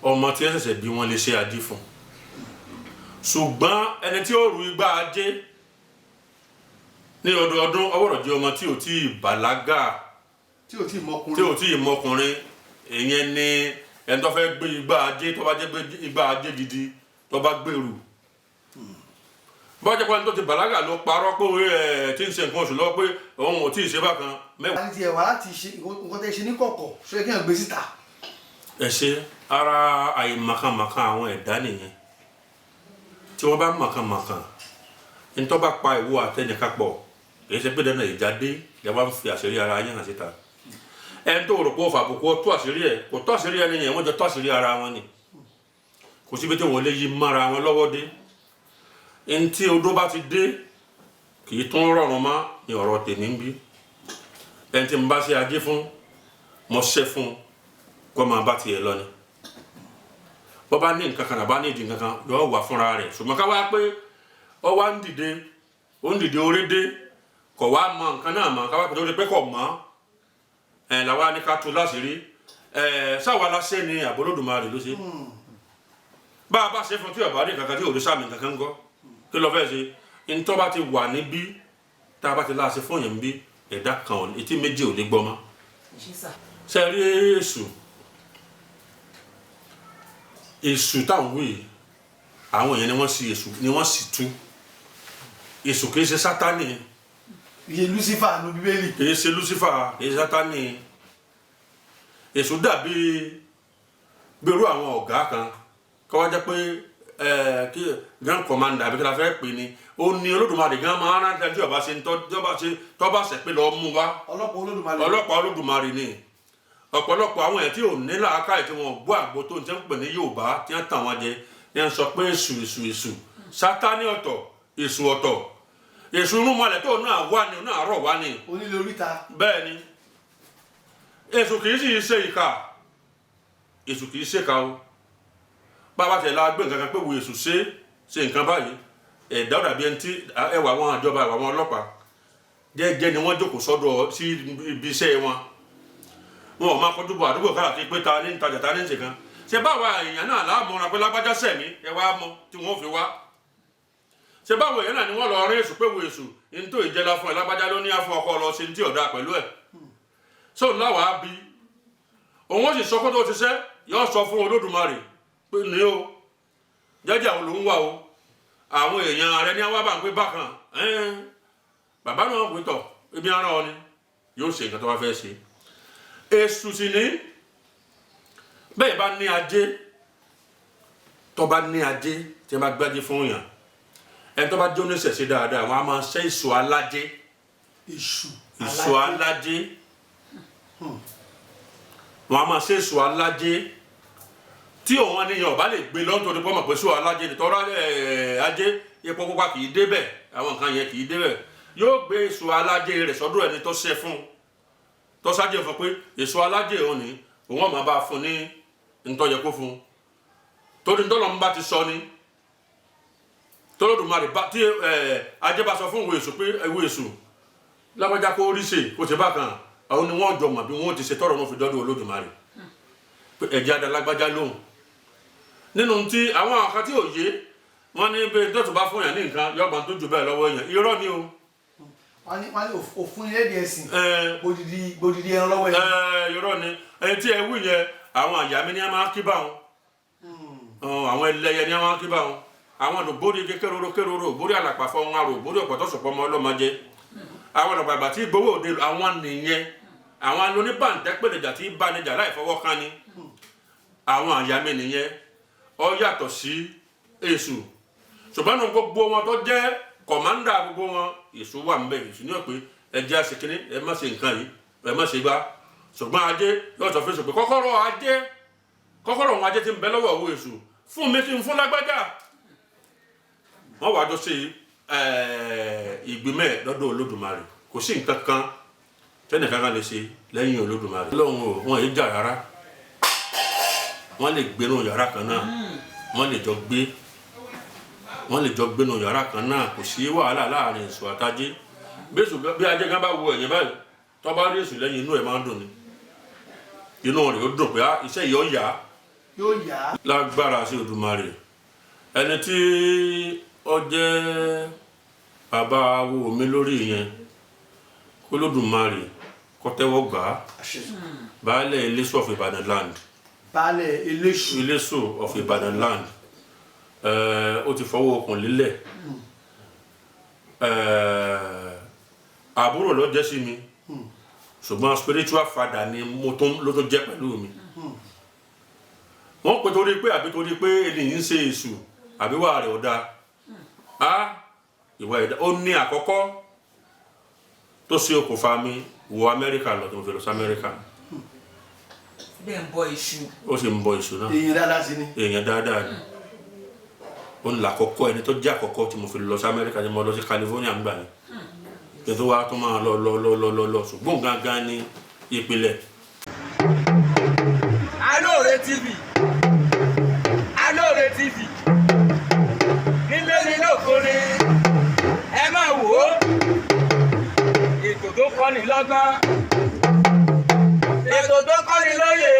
ọmọ tí ẹ ṣẹ̀ṣẹ̀ bí wọn lè ṣe ajé fún ṣùgbọ́n ẹni tí ó rù igbá ajé ní ọdọọdún ọwọ́rọ̀ jẹ́ ọmọ tí ò tí ì bàlágà tí ò tí ì mọkùnrin ìyẹn ni ẹni tó fẹ́ gbé igbá ajé tó bá jẹ́ gbé igbá ajé gidi tó bá gbèrú bọ́n jẹ́ pé ẹni tó ti bàlágà ló parọ́ pé tí ń ṣe nǹkan oṣù lọ́wọ́ pé òun ò tí ì ṣe bákan mẹ́wàá. àti tiẹ̀ wá láti ṣe nǹkan tẹ́ ṣe ní kọ̀kọ̀ ṣé kí n gbé síta. ẹ ṣe ara àìmọ̀kànmọ̀kàn àwọn ẹ̀dá nìyẹn tí wọ́n bá mọ̀kànmọ̀kàn ní tó bá pa ìwọ àtẹnìkan pọ̀ kì í ṣe pé dandan ìjà dé ìjọba ń fi àṣírí ara yẹn hàn síta ẹni tó rò pé ó fàbùkù ó tó àṣírí ẹ kò tó àṣírí ẹni yẹn wọ́n jọ tó àṣírí ara wọn ni kò síbi tí wọ́n lè yí mára wọn lọ́wọ́ dé ẹni tí odó bá ti dé kì í tún rọrùn mọ́ ní ọ̀rọ̀ tèmi ń bí ẹni tí mo bá ṣe ajé fún mo ṣe fún kó máa bá tiẹ̀ lọ ni bó bá ní nǹkan kan àbá ní ìdí nǹkan kan yóò wà fúnra rẹ̀ ṣùgbọ́n ká wá pé ọ wá ń dìde orí dé kò wá mọ nǹkan náà mọ ká wá pé tó rí pé kò mọ́ làwa ní ká tú láṣìírí sáwa láṣẹ ni àbólódùmarè ló ṣe bá a bá ṣe fún tí ọba rí kankan tí òrìṣà mi kankan ń gọ kí ló fẹ́ ṣe ntọ́ bá ti wà níbí tá a bá ti láṣẹ fún yẹn bí ẹ̀dá kan etí méjì ò lè gbọ́ mọ́ ṣe rí èṣù táwọn wí àwọn èèyàn ni wọ́n sì èṣù ni wọ́n sì tú èṣù kìí ṣe sátánì iye Lucifer ní bíbélì kìí ṣe Lucifer kìí ṣe sátánì èṣù dàbí gbèrú àwọn ọ̀gá kan kọ́ wá jẹ́ pé kí grand commander àbí kí la fẹ́ pè ní ó ní Olódùmarè gan máa ń rántí tí ọba ṣe tọ́ba ṣe pé lọ́ọ́ mú wá ọlọ́pàá Olódùmarè ni ọ̀pọ̀lọpọ̀ àwọn èèyàn tí ò ní làákàyè tí wọ́n gbọ́ àgbo tó ń tẹ́ ń pè ní Yorùbá tí wọ́n tàn wọ́n jẹ ní wọ́n sọ pé èṣù sátánì ọ̀tọ̀ èṣù ọ̀tọ̀ èṣù inú mọ́lẹ̀ tó náà wà ní náà rọ̀ wá ní. onílé oríta. bẹ́ẹ̀ ni èṣù kìí sì ṣe ìkà èṣù kìí ṣe ìkà o bàbá tẹ̀lé gbé nǹkan kan pé wo èṣù ṣe nǹkan báyìí ẹ̀dá dàbí ẹni tí ẹwà wọn àjọba ẹwà wọn ọlọ́pàá jẹ́jẹ́ ni wọ́n jókòó sọ́dọ̀ sí ibi iṣẹ́ wọn wọn ò máa kọjú bọ àdúgbò káàkiri pé ta ní ìtajà ta ní ìṣèkan ṣe báwa èèyàn náà láàmúra pé lágbájá sẹ̀mí ẹ wá mọ tí wọ́n fi wá ṣe báwo èèyàn náà ni wọ́n lọ rí èṣù pé wo èṣù ní tó ìjẹla fún ẹ lágbájá ló ní àfọ ọkọ lọ sí tí ọ̀dà pẹ̀lú ẹ̀ sóun láwàá bí òun ó sì sọ kó tó ti ṣẹ́ yóò sọ fún Olódùmarè pé ní o jẹ́jẹ́ àwọn ló ń wà o àwọn èèyàn rẹ ní àwọn bá ń pé bákan bàbá náà pè tọ̀ ibi ara ọ ni yóò ṣe nǹkan tó bá fẹ́ ṣe èṣù sì ní bẹ́ẹ̀ bá ní ajé tó bá ní ajé tí wọ́n bá gbájé fún yàn ẹni tó bá jó ní ṣẹ̀ṣẹ̀ dáadáa wọ́n á máa ṣe èṣù alájé èṣù alájé wọ́n á máa ṣe èṣù alájé tí òun níyàn ọba lè gbé lọ́tọ̀ tó pọ́nmọ̀ pé èṣù alájé nítorá ajé epo pupa kì í débẹ̀ àwọn nǹkan yẹn kì í débẹ̀ yóò gbé èṣù alájé rẹ̀ sọ́dọ̀ ẹni tó ṣe fún tó ṣáájú fún pé èso alájẹ òun ni òun ọmọ bá fún ní ntọ́jẹ kó fún torí ntọ́lọ́ ń bá ti sọ ni tọ́lọ́dùmarè bá tí ajé bá sọ fún ìwé èso pé ìwé èso lágbájá kó rí ṣe kó ṣe bákan àwọn ni wọ́n jọ mọ̀ bí wọ́n ti ṣe tọ́rọ̀ wọn fi dọ́dọ̀ Olódùmarè pé ẹ̀jẹ̀ adá lágbájá lóhùn nínú tí àwọn àkàn tí ò yé wọ́n ní bẹ́ẹ̀ tó bá fún yàn ní nǹkan yọ̀gbọ̀n tó jù bẹ́ẹ̀ lọ́wọ́ yàn irọ́ ni o wọ́n ní òfin ilé ẹ̀dì ẹ̀sìn gbòdìdí ẹran lọ́wọ́ ẹ̀. irọ́ ni ẹni tí ẹ wí yẹn àwọn àyà mi ni a máa kí bá wọn àwọn ẹlẹ́yẹ ni a máa kí bá wọn àwọn ọ̀dọ̀ bórí kéroró bórí àlàpà fọwọn arò bórí ọ̀pọ̀tọ̀ sọ̀pọ̀ ọmọ ọlọ́mọdé àwọn ọ̀dọ̀ bàbá tí gbowó òde àwọn nìyẹn àwọn oníbàǹtẹ́ pèlèjà tí bánijà láì fọwọ́ kan ni àwọn àyà mi nìyẹn ó yàtọ̀ sí èṣù ṣùgbọ́n gbogbo wọn tó jẹ́ kọ̀mándà gbogbo wọn èso wà ń bẹ èso ní ọ̀pẹ ẹjẹ́ àṣekínní ẹ má ṣe nǹkan yìí ẹ má ṣe gbá ṣùgbọ́n ajé yóò sọ fún èso pé kọ́kọ́rọ́ wọn ajé ti ń bẹ lọ́wọ́ owó èso fún mi kí n fún lágbájá wọ́n wàá jọ ṣe ìgbìmọ̀ lọ́dọ̀ Olódùmarè kò sí nǹkan kan tẹ́nìkan kan lè ṣe lẹ́yìn Olódùmarè lọ́hùn o wọn yìí jà rárá wọ́n lè gbénú yàrá kan náà wọ́n lè jọ gbénú yàrá kan náà kò sí wàhálà láàrin èṣù àtajé bí ajé kan bá wo ẹ̀yìn báyìí tó bá rí èṣù lẹ́yìn inú ẹ̀ máa ń dùn ni inú rẹ̀ ó dùn pé iṣẹ́ yìí ó yá yóò yá. lágbára sí Olódùmarè ẹni tí ó jẹ́ bàbá wo mi lórí yẹn kó Olódùmarè kó tẹ́wọ́ gbà á. baálẹ̀ Eléṣù of Ìbàdàn land. baálẹ̀ Eléṣù of Ìbàdàn land. Ó ti fọwọ́ okùn lílẹ̀. Àbúrò ló jẹ́ sí mi ṣùgbọ́n spiritual father ni ló tó jẹ́ pẹ̀lú mi. Wọ́n pè torí pé àbí torí pé ènìyàn ń ṣe èṣù àbí wà rẹ̀ ọ̀dà. Ìwà ẹ̀dá ó ní àkọ́kọ́ tó ṣe okùnfà mi wọ Amẹ́ríkà lọ tó ń fi lọ sí Amẹ́ríkà. Bẹ́ẹ̀ ń bọ iṣu. Ó sì ń bọ iṣu náà. èèyàn dáadáa sí ni. Èèyàn dáadáa ni. Ó ń là àkọ́kọ́ ẹni tó jẹ́ àkọ́kọ́ tí mo fi lọ sí Amẹ́ríkà ni mo lọ sí California nígbà yẹn. Kí n tó wá tó máa lọ ṣùgbọ́n gangan ní ìpìlẹ̀. Alore TV Alore TV nílé ní lókòrè ẹ máa wò ó ètò tó kọ́ni lọ́gbọ́n ètò tó kọ́ni lóye.